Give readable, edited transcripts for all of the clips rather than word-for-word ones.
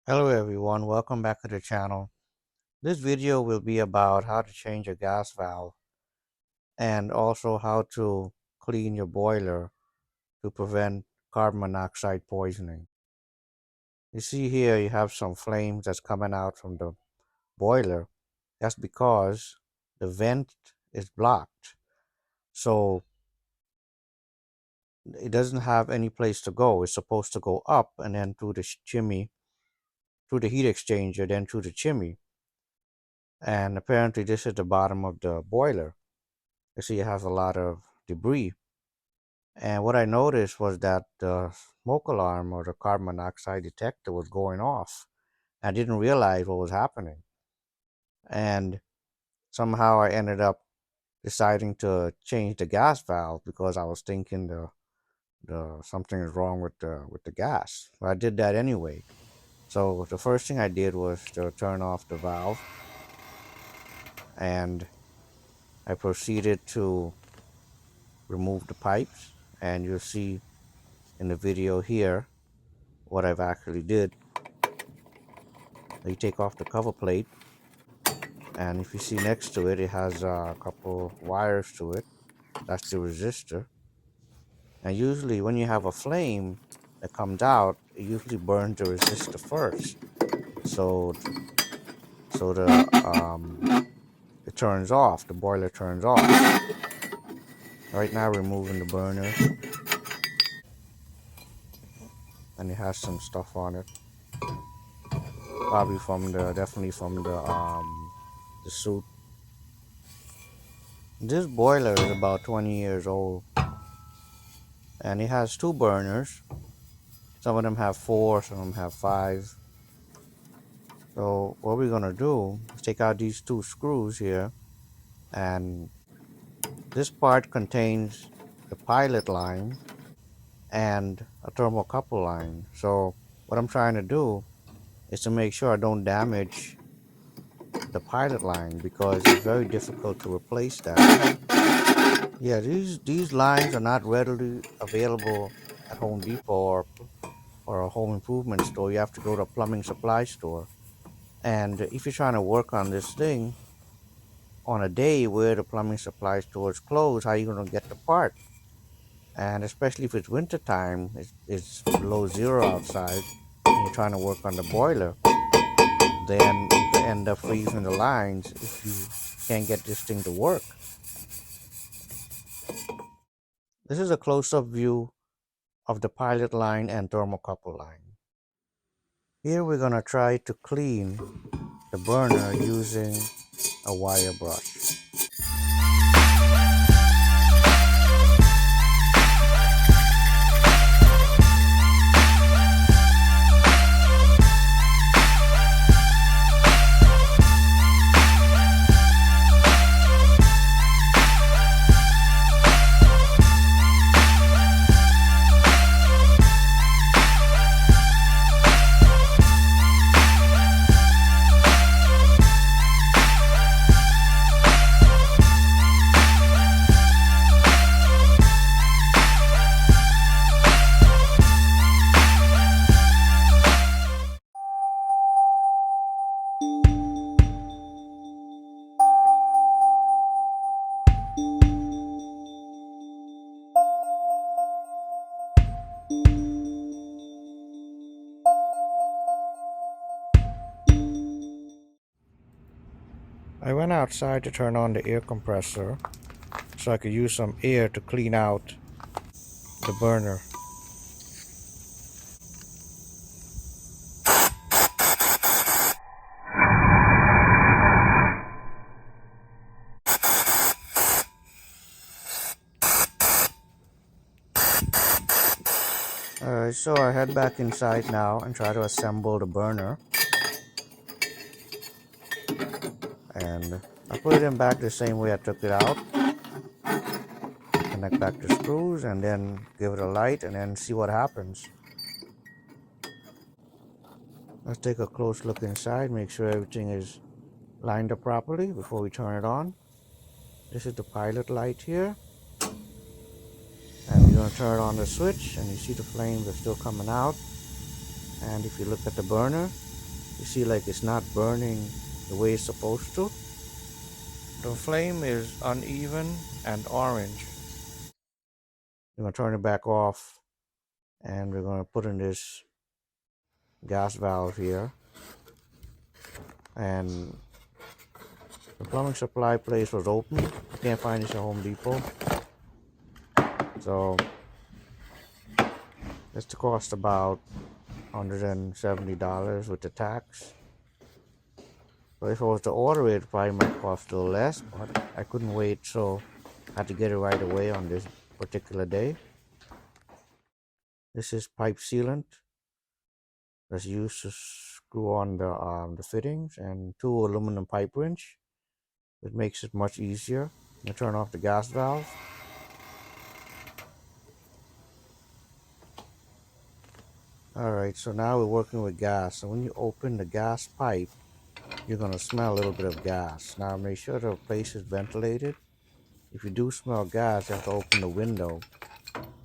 Hello everyone, welcome back to the channel. This video will be about how to change a gas valve and also how to clean your boiler to prevent carbon monoxide poisoning. You see here you have some flames that's coming out from the boiler. That's because the vent is blocked. So it doesn't have any place to go. It's supposed to go up and then through the chimney, through the heat exchanger, then through the chimney. And apparently this is the bottom of the boiler. You see, it has a lot of debris. And what I noticed was that the smoke alarm or the carbon monoxide detector was going off. I didn't realize what was happening. And somehow I ended up deciding to change the gas valve because I was thinking the something is wrong with the gas. But I did that anyway. So the first thing I did was to turn off the valve, and I proceeded to remove the pipes, and you'll see in the video here what I've actually did. You take off the cover plate, and if you see next to it, it has a couple wires to it. That's the resistor. And usually when you have a flame that comes out, it usually burns the resistor first. So it turns off, the boiler turns off. Right now removing the burner, and it has some stuff on it. Probably definitely from the suit. This boiler is about 20 years old, and it has two burners. Some of them have four, some of them have five. So what we're gonna do is take out these two screws here, and this part contains the pilot line and a thermocouple line. So what I'm trying to do is to make sure I don't damage the pilot line, because it's very difficult to replace that. Yeah, these lines are not readily available at Home Depot or a home improvement store. You have to go to a plumbing supply store. And if you're trying to work on this thing on a day where the plumbing supply store is closed, how are you going to get the part? And especially if it's winter time, it's below zero outside, and you're trying to work on the boiler, then you could end up freezing the lines if you can't get this thing to work. This is a close-up view of the pilot line and thermocouple line. Here we're going to try to clean the burner using a wire brush. I went outside to turn on the air compressor so I could use some air to clean out the burner. Alright, so I head back inside now and try to assemble the burner. And I put it in back the same way I took it out. Connect back the screws and then give it a light and then see what happens. Let's take a close look inside, make sure everything is lined up properly before we turn it on. This is the pilot light here. And we're going to turn on the switch, and you see the flames are still coming out. And if you look at the burner, You see, like it's not burning the way it's supposed to. The flame is uneven and orange. We're gonna turn it back off, and we're gonna put in this gas valve here. And the plumbing supply place was open. You can't find this at Home Depot. So it's to cost about $170 with the tax. So if I was to order it, it probably might cost a little less, but I couldn't wait, so I had to get it right away on this particular day. This is pipe sealant that's used to screw on the fittings, and 2 aluminum pipe wrench. It makes it much easier. I'm gonna turn off the gas valve. Alright, so now we're working with gas. So when you open the gas pipe, you're gonna smell a little bit of gas. Now make sure the place is ventilated. If you do smell gas, you have to open the window.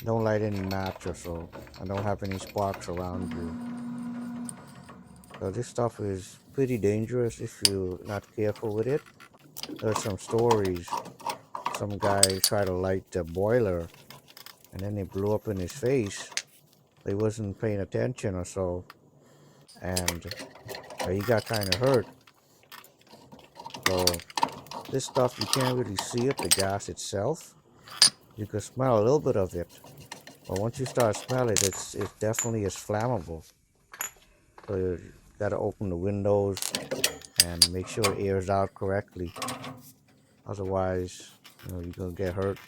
Don't light any match or so, and don't have any sparks around you. So this stuff is pretty dangerous if you're not careful with it. There's some stories. Some guy tried to light the boiler, and then it blew up in his face. He wasn't paying attention or so, and he got kind of hurt. So this stuff, you can't really see it, the gas itself. You can smell a little bit of it, but once you start smelling it, it definitely is flammable. So you gotta open the windows and make sure it airs out correctly. Otherwise, you're gonna get hurt.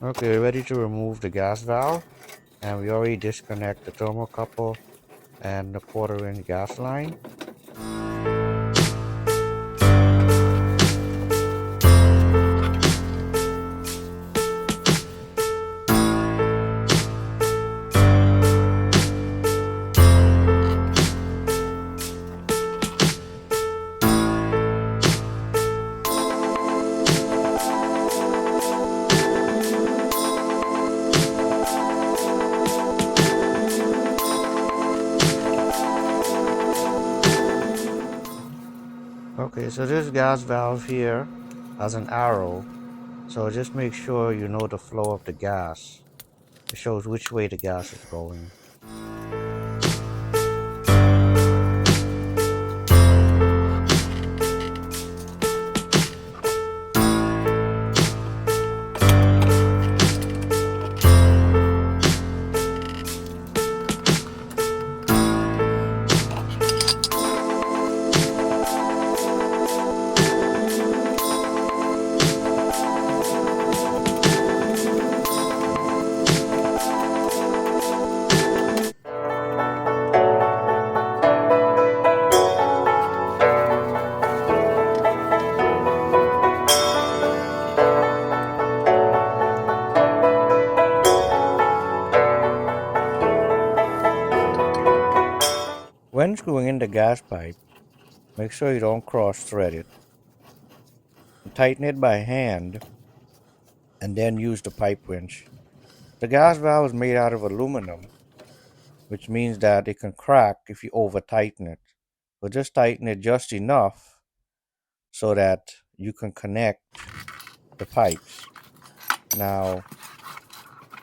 Okay, ready to remove the gas valve, and we already disconnect the thermocouple and the 1/4-inch gas line. Okay, so this gas valve here has an arrow, so just make sure you know the flow of the gas. It shows which way the gas is going. unscrewing in the gas pipe, make sure you don't cross thread it. Tighten it by hand and then use the pipe wrench. The gas valve is made out of aluminum, which means that it can crack if you over tighten it. But just tighten it just enough so that you can connect the pipes. Now,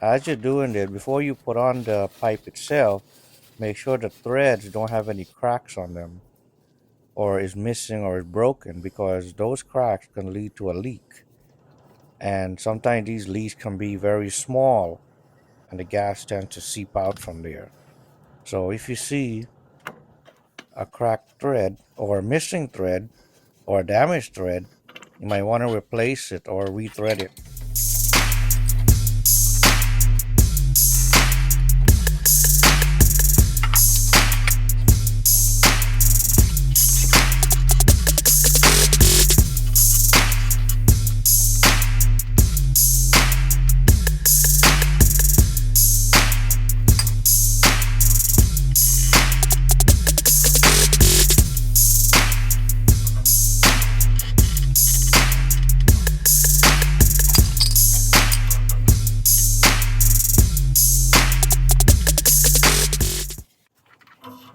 as you're doing it, before you put on the pipe itself, make sure the threads don't have any cracks on them or is missing or is broken, because those cracks can lead to a leak. And sometimes these leaks can be very small and the gas tends to seep out from there. So if you see a cracked thread or a missing thread or a damaged thread, you might want to replace it or rethread it.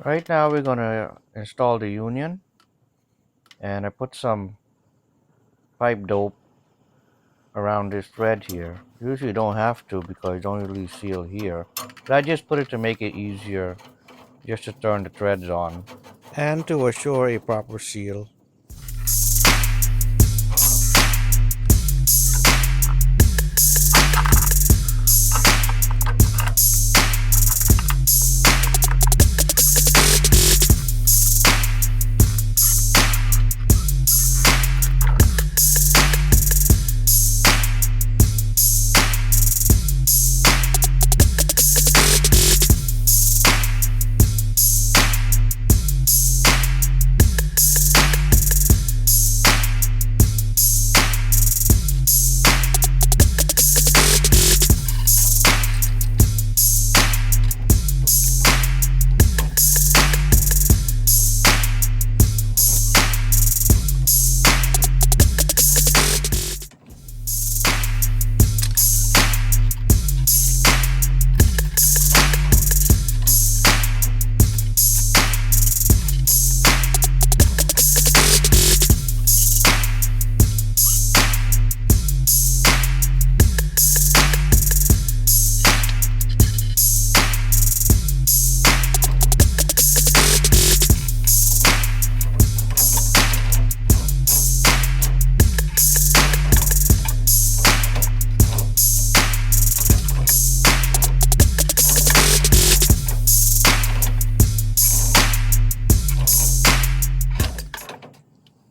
Right now we're going to install the union, and I put some pipe dope around this thread here. Usually you don't have to because you don't really seal here, but I just put it to make it easier just to turn the threads on and to assure a proper seal.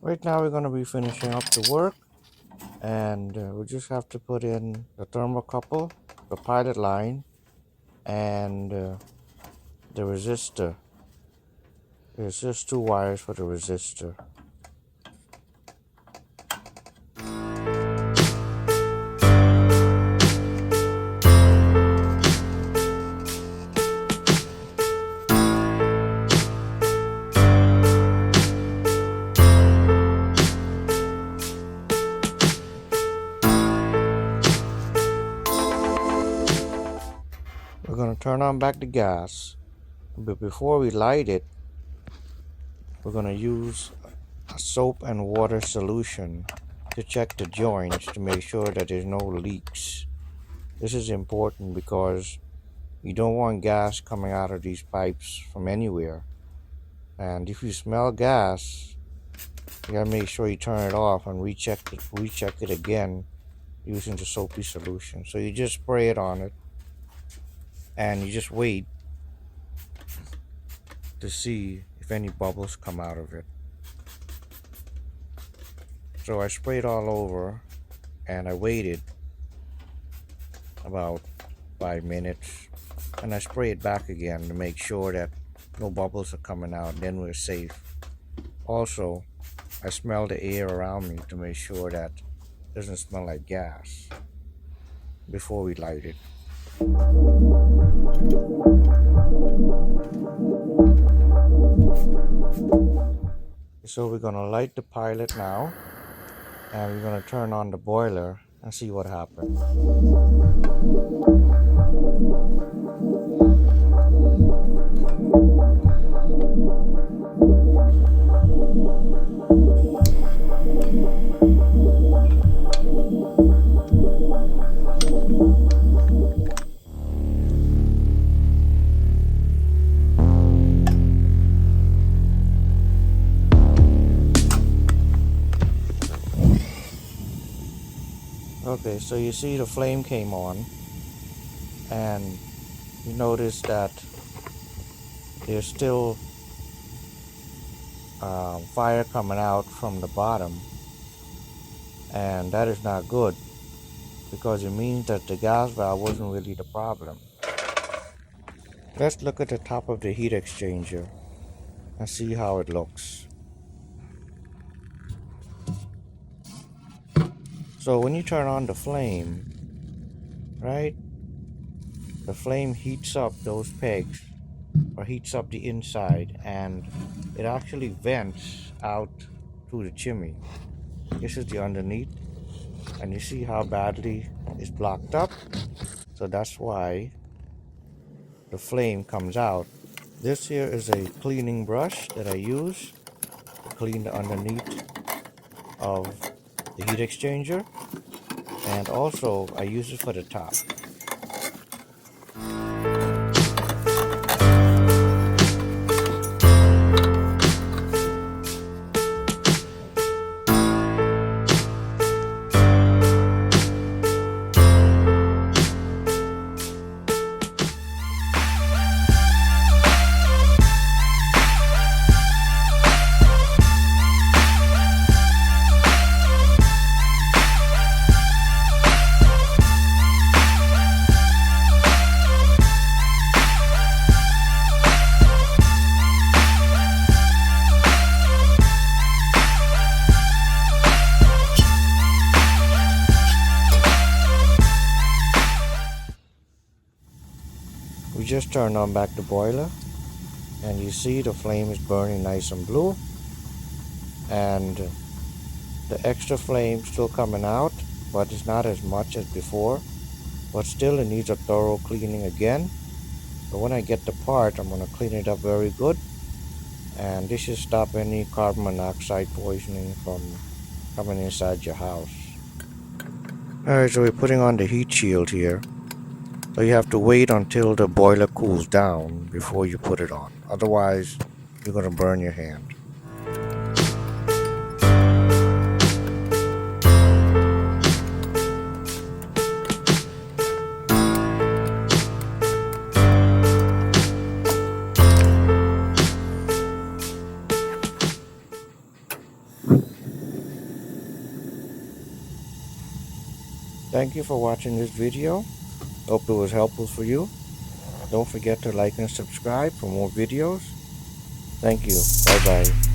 Right now we're going to be finishing up the work, and we just have to put in the thermocouple, the pilot line, and the resistor. There's just 2 wires for the resistor. We're going to turn on back the gas, but before we light it, we're going to use a soap and water solution to check the joints to make sure that there's no leaks. This is important because you don't want gas coming out of these pipes from anywhere. And if you smell gas, you gotta make sure you turn it off and recheck it again using the soapy solution. So you just spray it on it and you just wait to see if any bubbles come out of it. So I sprayed all over and I waited about 5 minutes and I spray it back again to make sure that no bubbles are coming out. Then we're safe. Also, I smell the air around me to make sure that it doesn't smell like gas before we light it. So we're gonna light the pilot now, and we're gonna turn on the boiler and see what happens. Okay, so you see the flame came on, and you notice that there's still fire coming out from the bottom, and that is not good because it means that the gas valve wasn't really the problem. Let's look at the top of the heat exchanger and see how it looks. So when you turn on the flame, right, the flame heats up those pegs, or heats up the inside, and it actually vents out through the chimney. This is the underneath, and you see how badly it's blocked up. So that's why the flame comes out. This here is a cleaning brush that I use to clean the underneath of the heat exchanger, and also I use it for the top. We just turned on back the boiler, and you see the flame is burning nice and blue, and the extra flame still coming out, but it's not as much as before, but still it needs a thorough cleaning again. So when I get the part, I'm going to clean it up very good, and this should stop any carbon monoxide poisoning from coming inside your house. Alright, so we're putting on the heat shield here. So you have to wait until the boiler cools down before you put it on. Otherwise, you're going to burn your hand. Thank you for watching this video. Hope it was helpful for you. Don't forget to like and subscribe for more videos. Thank you. Bye bye.